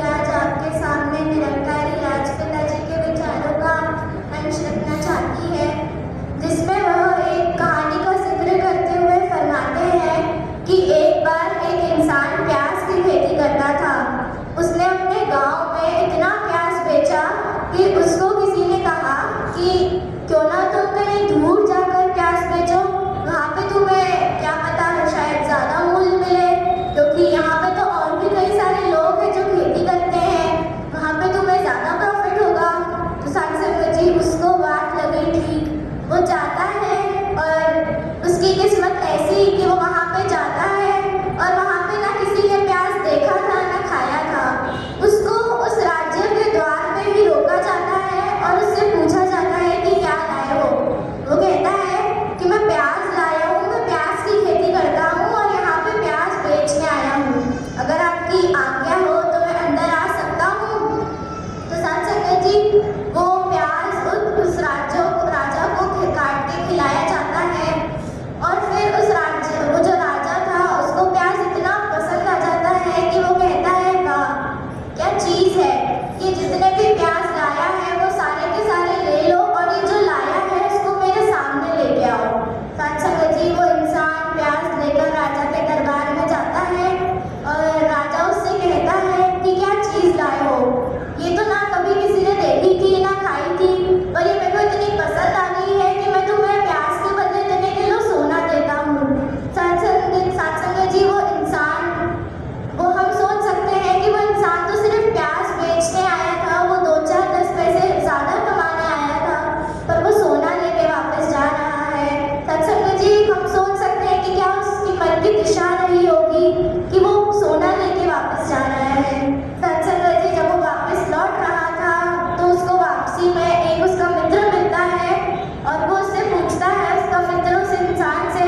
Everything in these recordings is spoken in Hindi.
आज आपके सामने निरंकारी राजपिता जी के विचारों का अंश रखना चाहती है, जिसमें वह एक कहानी का जिक्र करते हुए फरमाते हैं कि एक बार एक इंसान प्याज की खेती करता था। उसने अपने गांव में इतना प्याज बेचा कि उसको किसी ने कहा कि क्यों ना तुम कहीं दूर जाकर प्याज बेचो, वहाँ पे तुम्हें क्या पता शायद ज़्यादा मूल्य मिले, क्योंकि यहाँ पे तो और भी कई सारे लोग हैं जो खेती करते हैं, वहाँ पे तुम्हें ज़्यादा प्रॉफिट होगा। तो सत्संग जी उसको बात लगी ठीक, वो जाता है और उसकी किस्मत ऐसी कि वो वहाँ पे जाता है और वहाँ पे ना किसी ने प्याज देखा था ना खाया था। उसको उस राज्य के द्वार पे ही रोका जाता है और उससे पूछा जाता है कि क्या लाए हो। वो कहता है कि मैं प्याज लाया हूँ, मैं प्याज की खेती करता हूँ और यहाँ पे प्याज बेचने आया हूँ, अगर आपकी आज्ञा हो तो मैं अंदर आ सकता हूँ। तो सत्संग जी वो प्याज उस राजा को काट के खिलाया जाता है और फिर वो जो राजा था उसको प्याज इतना पसंद आ जाता है कि वो कहता है वाह क्या चीज़ है, ये जितने भी प्याज लाया है वो सारे के सारे ले लो और ये जो लाया है उसको मेरे सामने लेके आओ। सत्संग जी वो इंसान प्याज लेकर राजा के दरबार में जाता है और राजा उससे कहता है कि क्या चीज़ लाए हो, ये तो ना कभी किसी ने देखी थी ना खाई थी, पर ये मेरे को इतनी पसंद आ गई है कि मैं तुम्हें प्याज के बदले 3 किलो सोना देता हूँ। सत्संग जी वो इंसान, वो हम सोच सकते हैं कि वो इंसान तो सिर्फ प्याज बेचने आया था, वो 2-4-10 पैसे ज़्यादा कमाने आया था, पर वो सोना लेके वापस जा रहा है। सत्संग जी हम सोच सकते हैं कि क्या उसकी मन की दिशा रही होगी कि वो सोना लेके वापस जा रहा है। सत्संग जी जब वो वापस लौट रहा था तो उसको वापसी में एक उसका मित्र मिलता है और वो उससे पूछता है, उसका मित्र उस इंसान से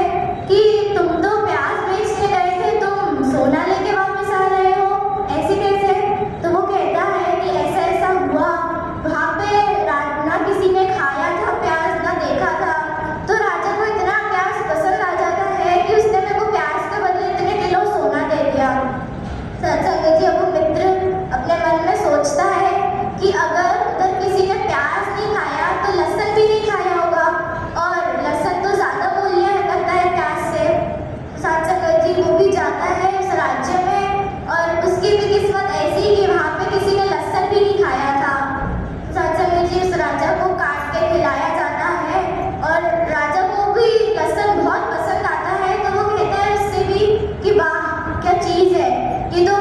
कि तुम तो प्याज बेचने गए थे, तुम सोना लेके वापस आ रहे हो, ऐसे कैसे? तो वो कहता है कि ऐसा ऐसा हुआ, वहाँ पे ना किसी ने खाया था प्याज ना देखा था, तो राजा को इतना प्याज पसंद आ जाता है कि उसने मेरे को प्याज के बदले 3 किलो सोना दे दिया। सत्संग जी वो मित्र अपने मन में सोचता है कि अगर उधर किसी ने प्याज नहीं खाया तो लहसुन भी नहीं खाया होगा, और लहसुन तो ज़्यादा मूल्य करता है प्याज से। सत्संग जी वो भी जाता है उस राज्य में और उसकी भी किस्मत ऐसी कि वहाँ पे किसी ने लहसुन भी नहीं खाया था। सत्संग जी उस राजा को काट के खिलाया जाता है और राजा को भी लहसुन बहुत पसंद आता है, तो वो कहता है उससे भी कि वाह क्या चीज़ है, ये तो